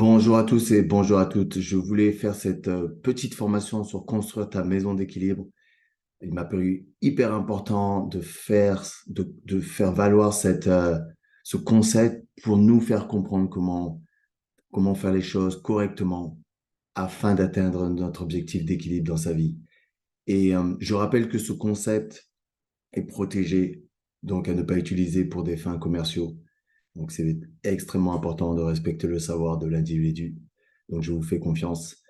Bonjour à tous et bonjour à toutes. Je voulais faire cette petite formation sur construire ta maison d'équilibre. Il m'a paru hyper important de faire valoir ce concept pour nous faire comprendre comment faire les choses correctement afin d'atteindre notre objectif d'équilibre dans sa vie. Et je rappelle que ce concept est protégé, donc à ne pas utiliser pour des fins commerciaux. Donc c'est extrêmement important de respecter le savoir de l'individu. Donc je vous fais confiance.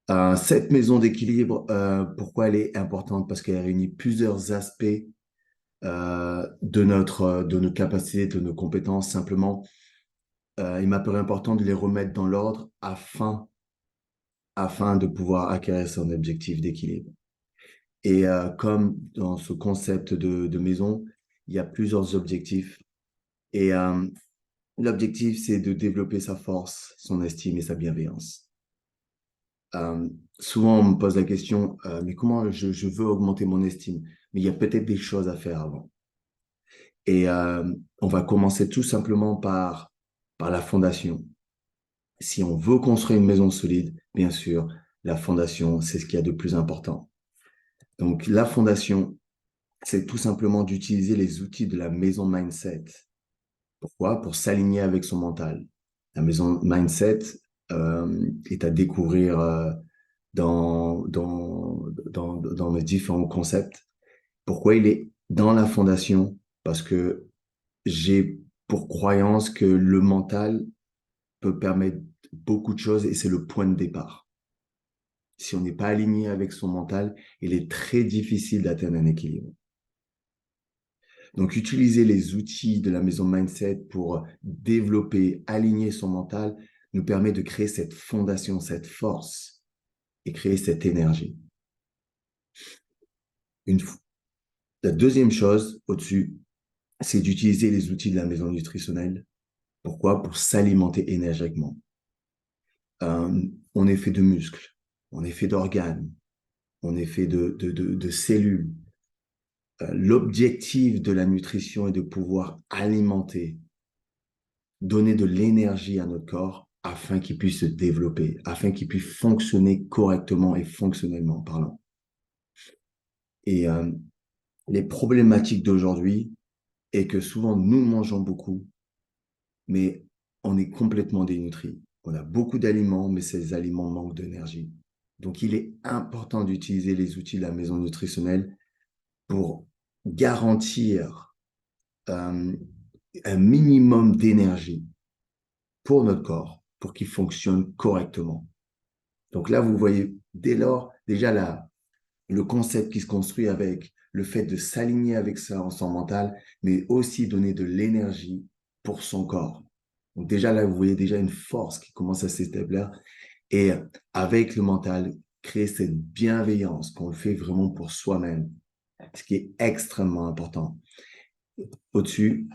Cette maison d'équilibre, pourquoi elle est importante? Parce qu'elle réunit plusieurs aspects de nos capacités, de nos compétences. Simplement, il m'apparaît important de les remettre dans l'ordre afin de pouvoir acquérir son objectif d'équilibre. Et comme dans ce concept de maison, il y a plusieurs objectifs. Et l'objectif, c'est de développer sa force, son estime et sa bienveillance. Euh, Souvent, on me pose la question, mais comment je veux augmenter mon estime? Mais il y a peut-être des choses à faire avant. Et on va commencer tout simplement par la fondation. Si on veut construire une maison solide, bien sûr, la fondation, c'est ce qu'il y a de plus important. Donc, la fondation, c'est tout simplement d'utiliser les outils de la maison mindset. Pourquoi? Pour s'aligner avec son mental. La maison mindset est à découvrir dans mes différents concepts. Pourquoi il est dans la fondation? Parce que j'ai pour croyance que le mental peut permettre beaucoup de choses et c'est le point de départ. Si on n'est pas aligné avec son mental, il est très difficile d'atteindre un équilibre. Donc, utiliser les outils de la maison mindset pour développer, aligner son mental nous permet de créer cette fondation, cette force et créer cette énergie. Une, la deuxième chose au-dessus, c'est d'utiliser les outils de la maison nutritionnelle. Pourquoi? Pour s'alimenter énergiquement. On est fait de muscles, on est fait d'organes, on est fait de cellules. L'objectif de la nutrition est de pouvoir alimenter, donner de l'énergie à notre corps afin qu'il puisse se développer, afin qu'il puisse fonctionner correctement et fonctionnellement parlant. Et les problématiques d'aujourd'hui est que souvent nous mangeons beaucoup, mais on est complètement dénutri. On a beaucoup d'aliments, mais ces aliments manquent d'énergie. Donc, il est important d'utiliser les outils de la maison nutritionnelle pour garantir euh, un minimum d'énergie pour notre corps, pour qu'il fonctionne correctement. Donc là, vous voyez, dès lors, déjà là, le concept qui se construit avec le fait de s'aligner avec son mental, mais aussi donner de l'énergie pour son corps. Donc déjà là, vous voyez déjà une force qui commence à s'établir et avec le mental, créer cette bienveillance qu'on le fait vraiment pour soi-même, ce qui est extrêmement important. Au-dessus,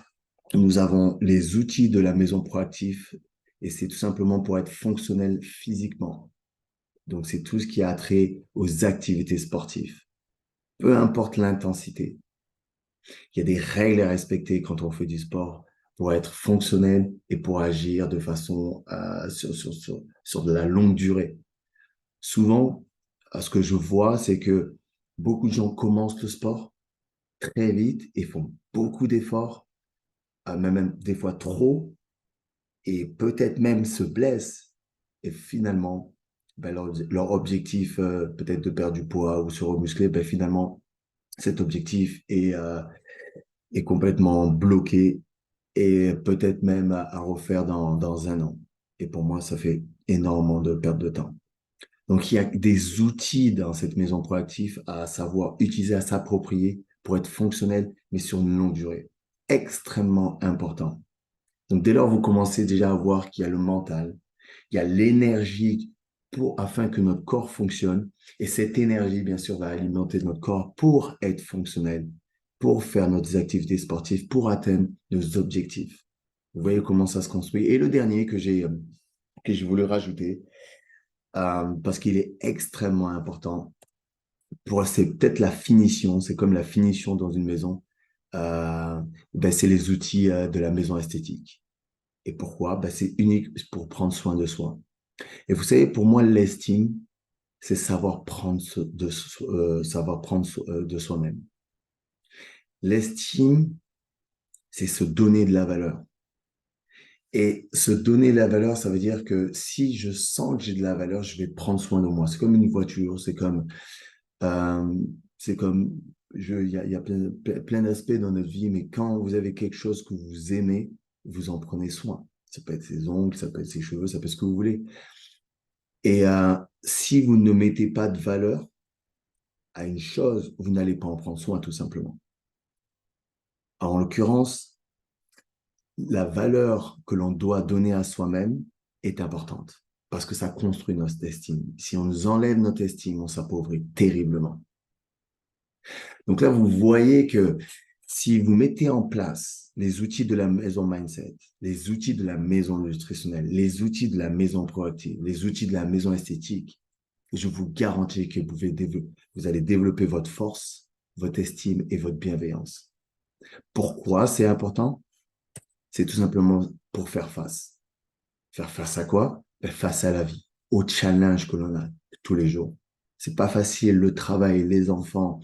nous avons les outils de la maison proactive et c'est tout simplement pour être fonctionnel physiquement. Donc, c'est tout ce qui a trait aux activités sportives. Peu importe l'intensité, il y a des règles à respecter quand on fait du sport pour être fonctionnel et pour agir de façon sur de la longue durée. Souvent, ce que je vois, c'est que beaucoup de gens commencent le sport très vite et font beaucoup d'efforts, même des fois trop, et peut-être même se blessent. Et finalement, ben, leur objectif, peut-être de perdre du poids ou se remuscler, ben, finalement, cet objectif est complètement bloqué et peut-être même à refaire dans un an. Et pour moi, ça fait énormément de perte de temps. Donc, il y a des outils dans cette maison proactive à savoir utiliser, à s'approprier pour être fonctionnel, mais sur une longue durée. Extrêmement important. Donc, dès lors, vous commencez déjà à voir qu'il y a le mental, il y a l'énergie afin que notre corps fonctionne. Et cette énergie, bien sûr, va alimenter notre corps pour être fonctionnel, pour faire nos activités sportives, pour atteindre nos objectifs. Vous voyez comment ça se construit. Et le dernier que je voulais rajouter, parce qu'il est extrêmement important, c'est peut-être la finition, c'est comme la finition dans une maison, ben, c'est les outils de la maison esthétique. Et pourquoi? Ben, c'est unique pour prendre soin de soi. Et vous savez, pour moi, l'estime, c'est savoir savoir prendre de soi-même. L'estime, c'est se donner de la valeur. Et se donner de la valeur, ça veut dire que si je sens que j'ai de la valeur, je vais prendre soin de moi. C'est comme une voiture, euh, c'est comme, il y a plein d'aspects dans notre vie, mais quand vous avez quelque chose que vous aimez, vous en prenez soin. Ça peut être ses ongles, ça peut être ses cheveux, ça peut être ce que vous voulez. Et si vous ne mettez pas de valeur à une chose, vous n'allez pas en prendre soin, tout simplement. Alors, en l'occurrence, la valeur que l'on doit donner à soi-même est importante parce que ça construit notre estime. Si on nous enlève notre estime, on s'appauvrit terriblement. Donc là, vous voyez que si vous mettez en place les outils de la maison mindset, les outils de la maison nutritionnelle, les outils de la maison proactive, les outils de la maison esthétique, je vous garantis que vous allez développer votre force, votre estime et votre bienveillance. Pourquoi c'est important? C'est tout simplement pour faire face. Faire face à quoi? Ben, face à la vie, aux challenges que l'on a tous les jours. C'est pas facile, le travail, les enfants,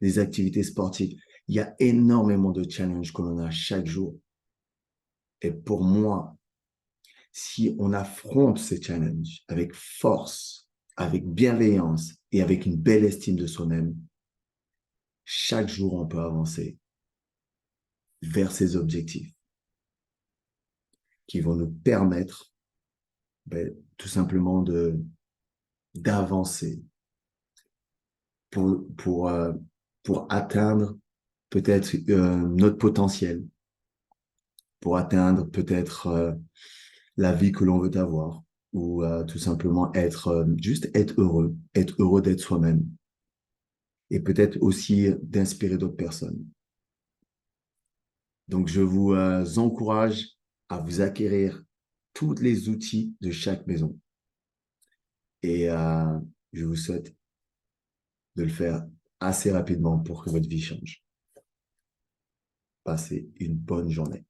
les activités sportives. Il y a énormément de challenges que l'on a chaque jour. Et pour moi, si on affronte ces challenges avec force, avec bienveillance et avec une belle estime de soi-même, chaque jour, on peut avancer vers ces objectifs qui vont nous permettre tout simplement d'avancer pour, pour, euh, pour atteindre peut-être notre potentiel, pour atteindre peut-être la vie que l'on veut avoir, ou tout simplement juste être heureux d'être soi-même, et peut-être aussi d'inspirer d'autres personnes. Donc, je vous encourage à vous acquérir tous les outils de chaque maison. Et je vous souhaite de le faire assez rapidement pour que votre vie change. Passez une bonne journée.